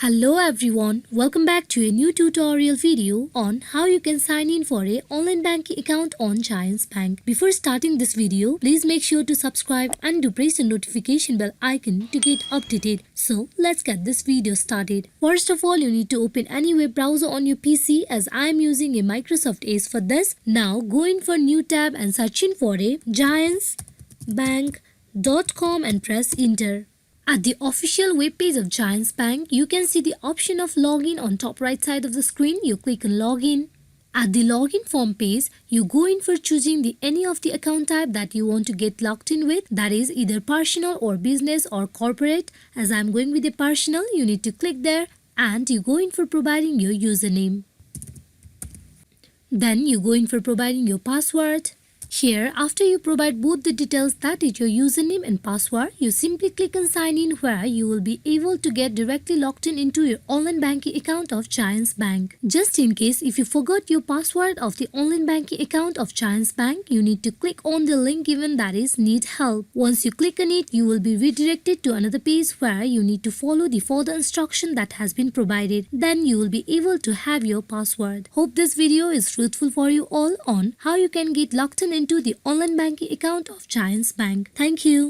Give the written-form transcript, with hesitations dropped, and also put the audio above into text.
Hello everyone, welcome back to a new tutorial video on how you can sign in for a online banking account on Giants Bank. Before starting this video, please make sure to subscribe and to press the notification bell icon to get updated. So let's get this video started. First of all, you need to open any web browser on your PC as I am using a Microsoft Edge for this. Now go in for new tab and search in for a giantsbank.com and press enter. At the official webpage of Giants Bank, you can see the option of login on top right side of the screen. You click on login. At the login form page, you go in for choosing any of the account type that you want to get logged in with. That is either personal or business or corporate. As I am going with the personal, you need to click there and you go in for providing your username. Then you go in for providing your password. Here, after you provide both the details, that is your username and password, you simply click on sign in where you will be able to get directly logged in into your online banking account of Giants Bank. Just in case if you forgot your password of the online banking account of Giants Bank, you need to click on the link given that is need help. Once you click on it, you will be redirected to another page where you need to follow the further instruction that has been provided. Then you will be able to have your password. Hope this video is fruitful for you all on how you can get logged in into the online banking account of Giants Bank. Thank you.